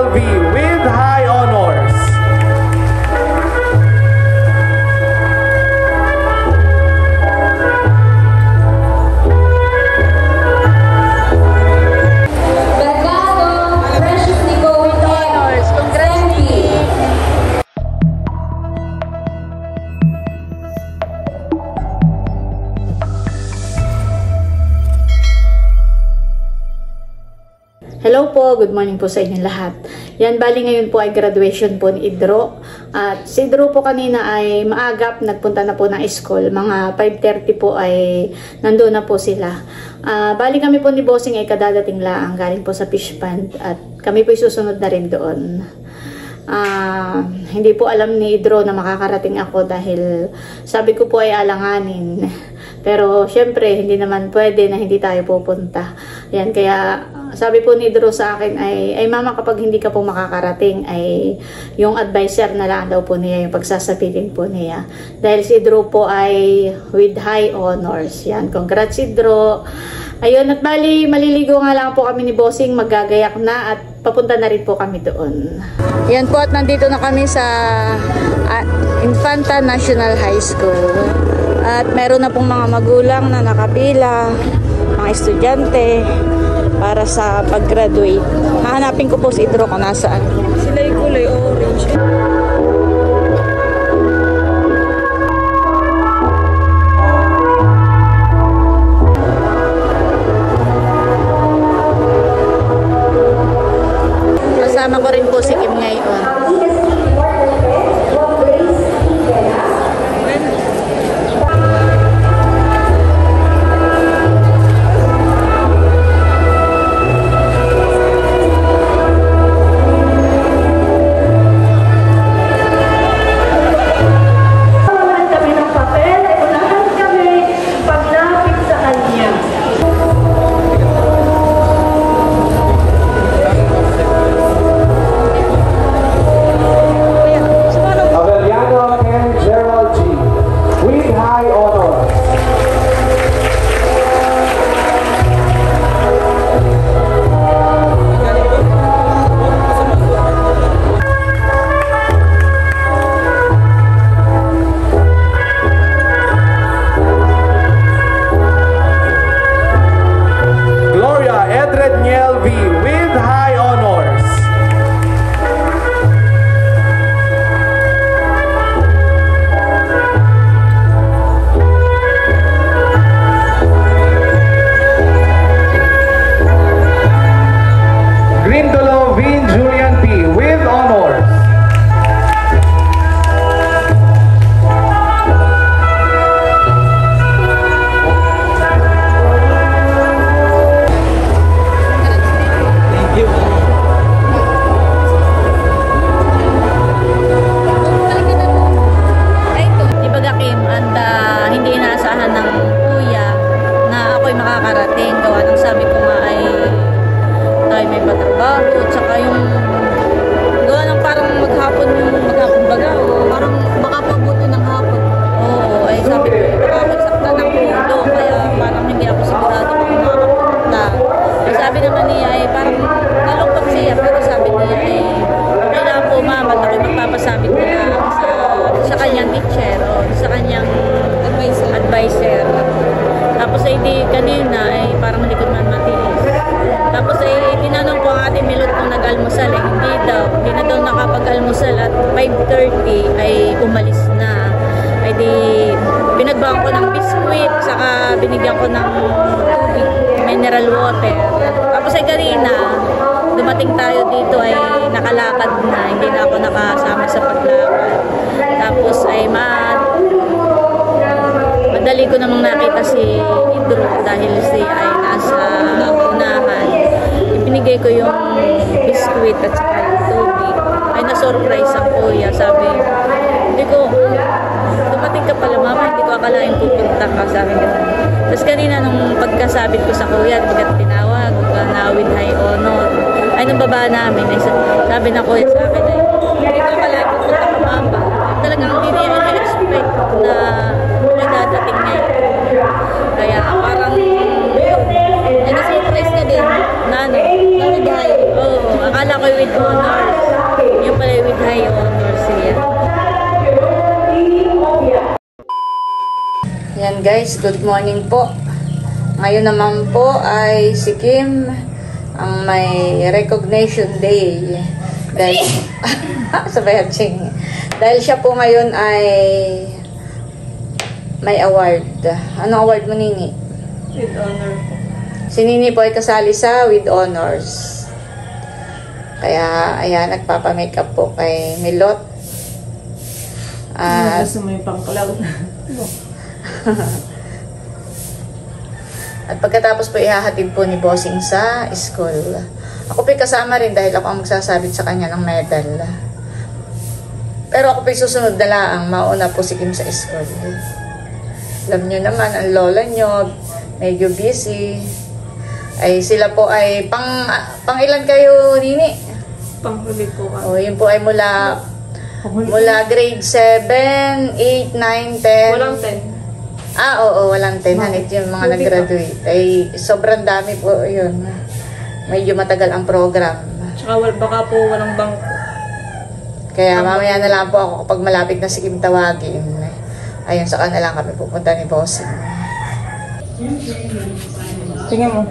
Niel V with high honors. Hello po, good morning po sa inyong lahat. Yan, bali ngayon po ay graduation po ni Idro. At si Idro po kanina ay maagap, nagpunta na po ng school. Mga 5:30 po ay nandoon na po sila. Bali kami po ni Bossing ay kadadating lang, galing po sa fish pond. At kami po susunod na rin doon. Hindi po alam ni Idro na makakarating ako dahil sabi ko po ay alanganin. Pero syempre hindi naman pwede na hindi tayo pupunta. Yan, kaya sabi po ni Idro sa akin ay mama, kapag hindi ka po makakarating ay yung advisor na lang daw po niya yung pagsasabihin po niya. Dahil si Idro po ay with high honors. Yan, congrats Idro. Ayun, at bali maliligo nga lang po kami ni Bossing, magagayak na at papunta na rin po kami doon. Yan po, at nandito na kami sa Infanta National High School. At meron na pong mga magulang na nakapila, mga estudyante para sa pag-graduate. Hahanapin ko po si Idro kung nasaan. Sila yung kulay orange. Kasama ko rin po si Kim ngayon. Niel V with high honors. Grindolo Vin Julian P with honors. Makakarating, gawa ng sabi ko nga ay tayo may patrabaho, tsaka yung gawa ng parang maghapon baga, o parang baka pabuti ng hapon. Oo, ay sabi ko, baka magsakta ng pundo, kaya parang hindi ako sigurado kung makakapunta. Ay sabi naman niya ay parang nalungkot siya, pero sabi niya ay kailangan po mama, ako magpapasabit niya sa kanyang teacher o sa kanyang advisor. Tapos ay di kanina ay parang hindi ko man matiis. Tapos ay tinanong ko ang ating Milot kung nag-almusal. Hindi daw. Hindi na daw nakapag-almusal at 5:30 ay umalis na. Ay di pinagbawan ko ng biskuit, saka binigyan ko ng tubig, mineral water. Tapos ay kanina dumating tayo dito ay nakalakad na. Hindi na ako nakasama sa paglakad. Tapos ay madali ko namang nakita si Idro dahil siya ay nasa unahan. Ibinigay ko yung biskuit at saka yung tubig. Ay na-surprise ang kuya. Sabi, hindi ko, dumating ka pala mama, hindi ko akalain pupunta ka. Sabi ko. Tapos kanina nung pagkasabit ko sa kuya, pagkat tinawag na with high honor, ay nung baba namin, ay sabi na kuya sa akin, ay hindi ko akalain pupunta ka mama. Talagang hindi niya expect na dadating ngayon. Kaya parang na-surprise ka din. Nano bahay. Oo, akala ko with honor. guys, good morning po. Ngayon naman po ay si Kim ang may recognition day. Dahil, sabay hatching. Dahil siya po ngayon ay may award. Ano award mo, Nini? With honor po. Si Nini po ay kasali sa with honors. Kaya, ayan, nagpapamakeup po kay Milot. Gusto mo yung pangkulaw. At pagkatapos po ihahatid po ni Bossing sa school. Ako po kasama rin dahil ako ang magsasabit sa kanya ng medal. Pero ako po susunod na lang, mauna po si Kim sa school. Alam nyo naman, ang lola nyo, medyo busy. Ay sila po ay pang ilan kayo, Nini? Panghuli po ka. O, yun po ay mula grade 7, 8, 9, 10. Walang 10. Oo, walang 10. Hanit yung mga nag-graduate. Ay, sobrang dami po yun. Medyo matagal ang program. Tsaka baka po walang bangko. Kaya mamaya na lang po ako kapag malapit na si Kim tawagin. Ayun, saka na lang kami pupunta ni Bossing. Tingnan mo.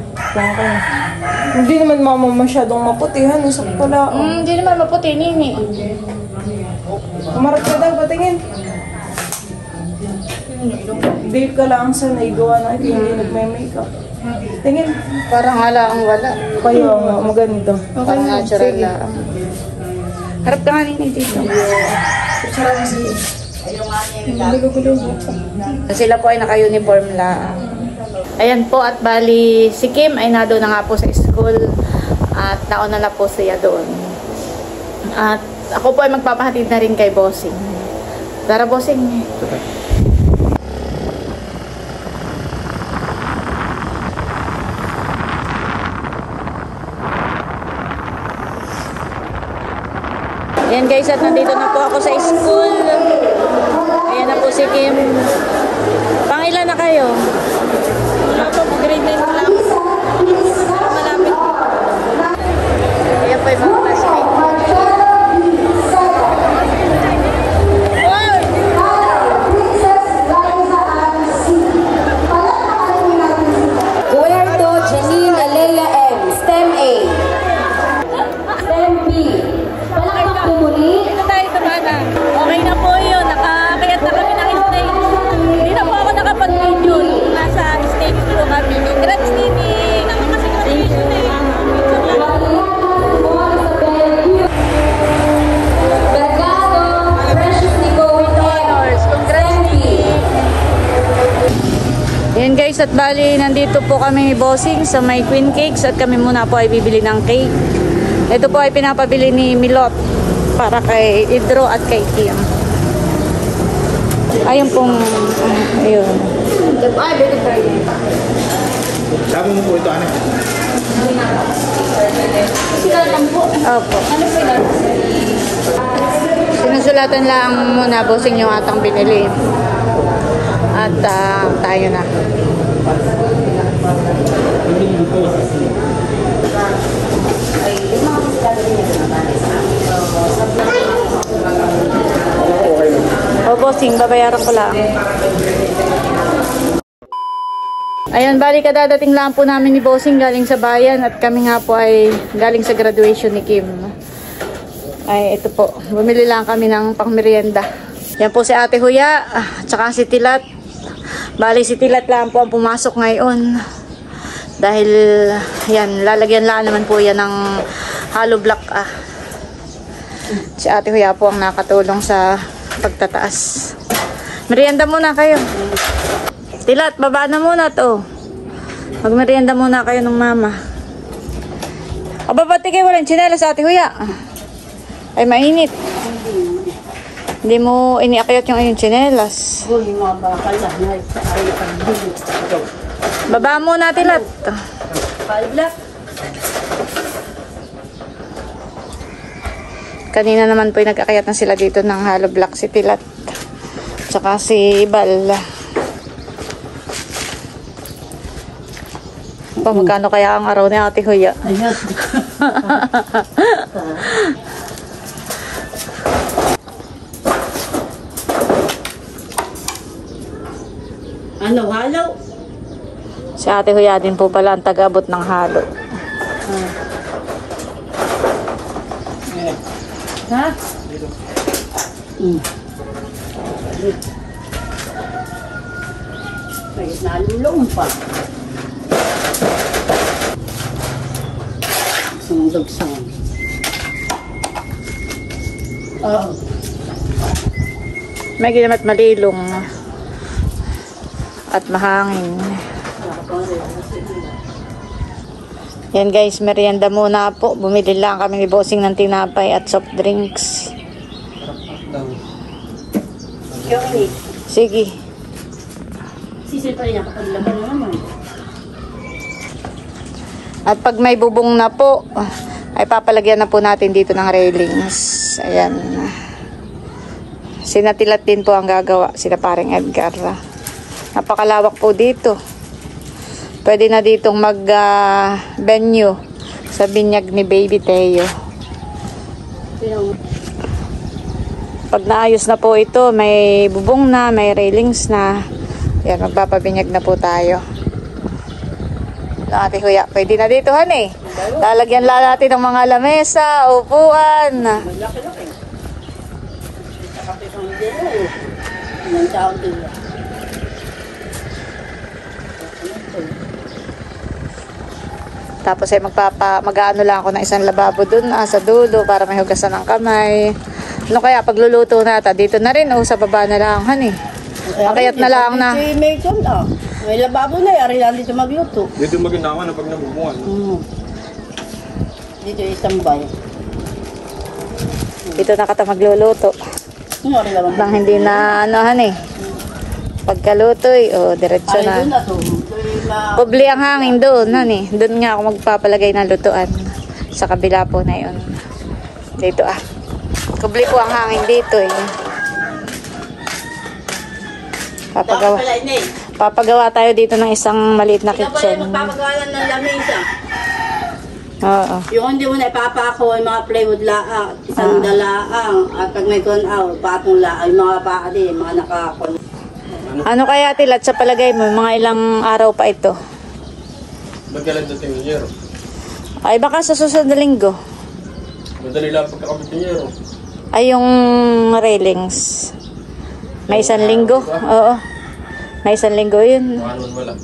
Hindi naman mama masyadong maputihan. Isang pala. Hindi naman maputi, Nini. Umarap ka daw, patingin. Hindi ka lang sanay gawa na ito, hindi nagme-makeup. Tingin. Parang hala ang wala. Kaya nga, maganda. Parang natural lang. Harap ka nga, Nini, dito. Sila po ay naka-uniform lang. Ayan po, at bali si Kim ay nado na nga po sa school at nauna na po siya doon. At ako po ay magpapahatid na rin kay Bossing. Tara, Bossing. Ayan guys, at nandito na po ako sa school. Ayan na po si Kim. Pangilan na kayo? Grade 9 na lang. Malapit. Ayan po yung mga classmate. Puerto Janina Leia M. STEM A. STEM B. Palakpak po muli. Ito tayo sa bata. Okay na po yun. Nakakayat na kami ng stage. Hindi na po ako nakapag-video. Nasa stage po kami. Congrats, Nini. Thank you. Bergado, Precious Nicole Honors. Congrats, Nini. Yan guys, at bali nandito po kami ni Bossing sa may Queen Cakes at kami muna po ay bibili ng cake. Ito po ay pinapabili ni Milot para kay Idro at kay Kim. Ayun pong, ayun. Sabi mo po ito, ano? Opo. Sinusulatan lang muna, Bossing, yung atang binili. At tayo na. O, Bossing, babayaran ko lang. Ayan, bali kadadating lang po namin ni Bossing galing sa bayan at kami nga po ay galing sa graduation ni Kim. Ay, ito po. Bumili lang kami ng pangmerienda. Yan po si Ate Huya, tsaka si Tilat. Bali si Tilat lang po ang pumasok ngayon. Dahil, yan, lalagyan lang naman po yan ng hollow block. Si Ate Huya po ang nakatulong sa pagtataas. Merienda muna kayo. Tilat, baba na muna to. Magmerienda muna kayo ng mama. O, babati kayo walang tsinelas sa Ate Huya. Ay, mainit. Hindi mo iniakyat yung ayun tsinelas. Baba muna, Tilat. Kanina naman po nag-akyat na sila dito ng hollow block si Tilat. Tsaka si Bal. Magkano kaya ang araw ni Ate Huya? Ayan. Ano, halo? Si Ate Huya din po pala ang taga-abot ng halo. Ha? May nalulong pa. Sundog-sung. Oo. May ginamat malilong at mahangin. Yan guys, merienda muna po. Bumili lang kami ni Bossing ng tinapay at soft drinks. Sige. Sisil pa rin ako pag laban na naman. At pag may bubong na po, ay papalagyan na po natin dito ng railings. Ayan. Sinatilat din po ang gagawa. Sila paring Edgar. Napakalawak po dito. Pwede na ditong mag-venue sa binyag ni Baby Teo. Pag naayos na po ito, may bubong na, may railings na. Yan, magpapabinyag na po tayo. Ate Huya, pwede na dito, honey. Lalagyan lang natin ng mga lamesa, upuan. Laki-laki. Sa kape kang dito. Ilang taon dito. Tapos ay mag-ano lang ako ng isang lababo dun sa dulo para may hugasan ng kamay. Ano kaya pagluluto natin dito na rin o sa baba na lang, honey. Makayat na lang na. May ito na. May lababo na, ari lang dito magluto. Dito maginawa na pag nabubungan. Dito isambay. Dito na kata magluluto. Ari lang. Nang hindi na ano, honey. Pagkalutoy, diretso Ay, doon na. na to. Publi ang hangin doon, honey. Doon nga ako magpapalagay ng lutuan. Sa kabila po na yun. Dito Kubli po ang hangin dito eh. Papagawa tayo dito ng isang maliit na kitchen. Magpapagalan ng lamesa. Oo. Yung hindi mo na ipapako, yung mga plywood laang, isang dalaang, at pag may kunaw, patong laang, yung mga paadi, mga nakakon. Ano kaya tilat sa palagay mo? Mga ilang araw pa ito? Magalang dating ng yero. Ay baka sa susunod na linggo. Madali lang pagkakabit ng yero. Ay yung railings. May isang linggo? Oo. May isang linggo yun. Ano wala.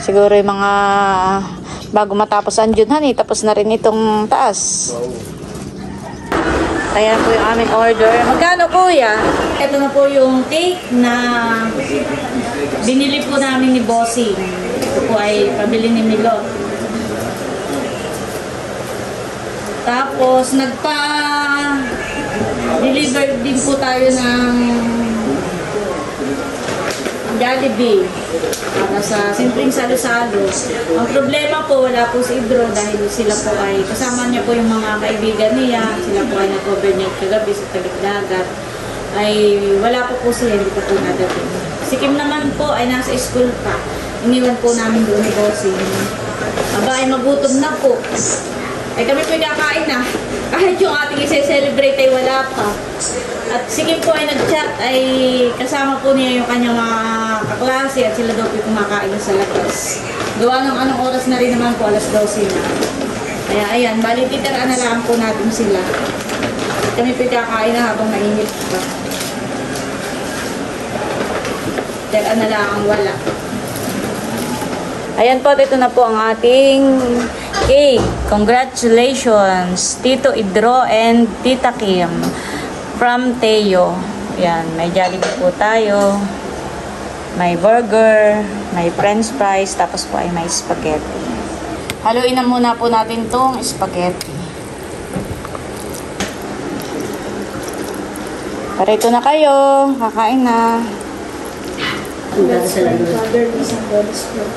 Siguro yung mga bago matapos ang Junhan tapos na rin itong taas. Ayan po yung aming order. Magkano kuya? Ito na po yung cake na binili po namin ni Bossing. Ito po ay pabili ni Milot. Tapos nagpa-deliver din po tayo ng Jollibee para sa simpleng salo-salo. Ang problema po, wala po si Idro dahil sila po ay, kasama niya po yung mga kaibigan niya, sila po ay nag-overnight kagabi sa Talikdagat. Ay wala po siya, hindi po nadating. Si Kim naman po ay nasa school pa. Iniwan po namin doon ni Bossing. Aba ay magutom na po. Ay kami po kakain na. Kahit yung ating i-celebrate ay wala pa. At si Kim po ay nag-chat ay kasama po niya yung kanyang mga kaklase at sila daw po kumakain sa labas. Gawa ng anong oras na rin naman po, alas 12 na. Kaya ayan, bali titiraan na lang po natin sila. Kami po kakain na habang mainit pa. Titiraan na lang ang wala. Ayan po, ito na po ang ating cake. Congratulations, Tito Idro and Tita Kim from Teo. Ayan, may Jollibee po tayo. May burger, may french fries, tapos po ay may spaghetti. Haluin na muna po natin tong spaghetti. Parito na kayo, kakain na. Father, we sing God is good.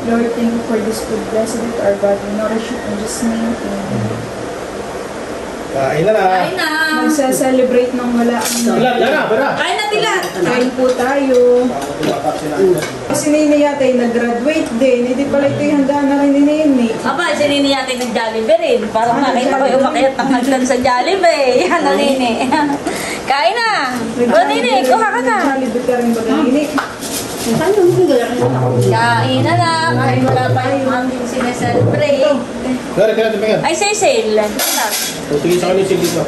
Lord, thank you for this food. Blessed it our God. We nourish it in Jesus' name. Amen. Kain na na. Kain na! Magsa-celebrate ng wala ang Kain na tilat! kain po tayo. Si Nini yata ay nag-graduate din. Hindi pala ito yung handa na rin ni Nini. Aba, si Nini yata nag-Jollibee rin. Parang nakita ko yung umakyat ng hagdan sa Jollibee. Yan na, Nini. Kain na. O, Nini, kuha ka na. Jollibee ka rin ba na Nini? Kain na na. Kahit wala pa yung aming sineselebrate. Kaya tingnan. Ay, Cecil. O, sige sa kanya sige pa.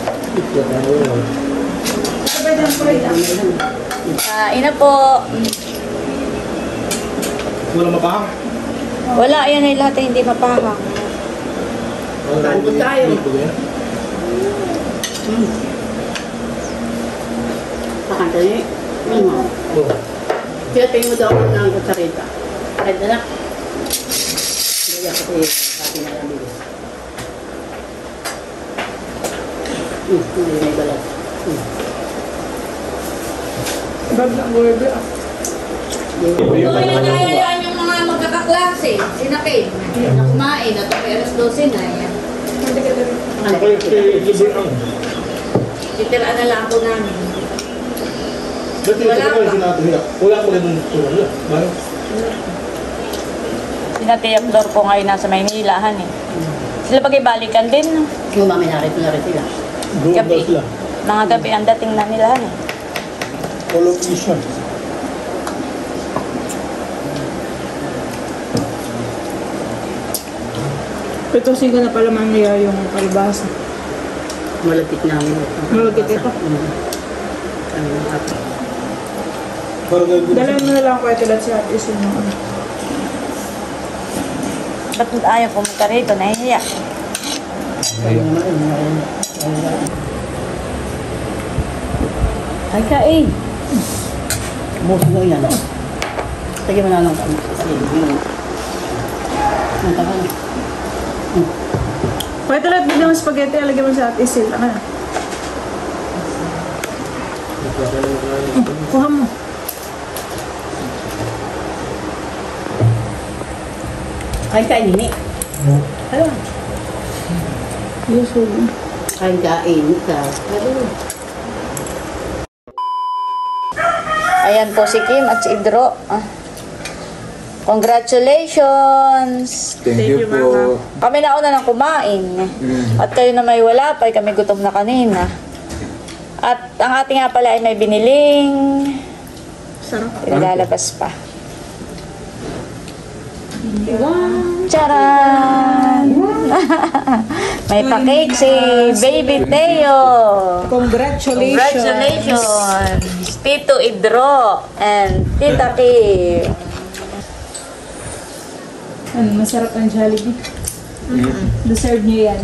Sabay ng fried ah. Kain na po. Wala mapahang. Wala, yan ay lahat ay hindi mapahang. Tanggol tayo. Pakanta niyo. Kaya tayo mo daw ako ng kutsarita. Kahit na lang. Kaya kasi sabi na lang dito. Hindi may balat. Bag ng burger ah. Kung inagayayaan yung mga magkakaklase, sinakid, na kumain, at okay, alas 12 na, yan. Hindi ka rin. Ako yung libre ang. Titiraan na lang ako namin. Dati yung sa mga sinatuhin. Wala ko rin yung tulad. Bakit? Sinatiyak Flor ko ngayon nasa Maynilahan eh. Sila bagay-balikan din. No? Yung mami narito na rin sila. Gabi. Mga gabi ang dating na nilahan eh. Collocation. Pitusin ko na pala mangyayari yung kalabasa. Malapit namin. Malapit ito. Kami ng apo. Dalhin mo na lang ko ito lahat sa isin mo. Ba't ayaw pumunta rito? Nahihiya. Ay ka eh. Boss mo yan. Sige mo na lang kami. Ang tagal. Pwede lahat bigyan mo spaghetti, alagyan mo sa isin. Ano na? Kuha mo. Kain ka, Nini. Ano? Usual. Kain ka, ka. Ayan po si Kim at si Idro. Congratulations! Thank you po. Kami nauna nang kumain. At kayo na may wala pa, kami gutom na kanina. At ang ating nga pala ay may biniling. Sarap. Lalabas pa. Charan! May pa-cake si Baby Teo. Congratulations! Tito Idro and Tita Kim. Masarap ang Jollibee. Deserve niyo yan.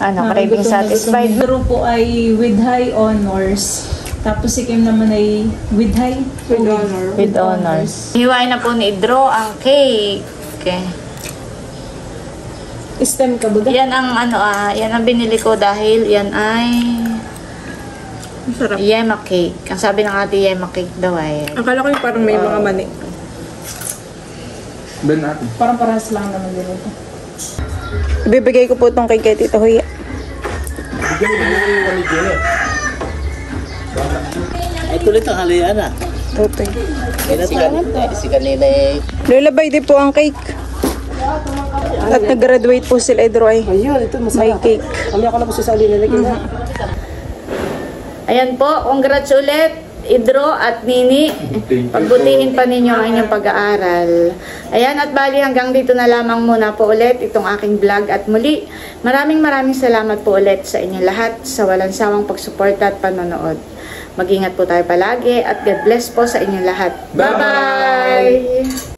Ano, craving satisfied? Pero po ay with high honors. Tapos si Kim naman ay with high? With honor. With honors. Hiwain na po ni Idro ang cake. Okay. STEM ka ba? Yan ang yan ang binili ko dahil yan ay Masarap. yema cake. Ang sabi ng ate yema cake daw ay. Akala ko yung parang may mga mani. Ben natin. Parang parehas lang naman din ito. Ibibigay ko po itong kay Tito Huya. Bigyan mo din yung waligyan eh. Ay, tuloy ang halayan ah. Tutoy. Si kanila eh. Lulabay din po ang cake. At nag-graduate po sila, Idro ay. Ayun, ito May cake. Kami ako na po sa nilagyan na. Ayan po, congrats ulit, Idro at Nini. Pagbutihin pa ninyo ang inyong pag-aaral. Ayan, at bali hanggang dito na lamang muna po ulit itong aking vlog. At muli, maraming salamat po ulit sa inyo lahat sa walang sawang pagsuporta at panonood. Mag-ingat po tayo palagi at God bless po sa inyo lahat. Bye-bye!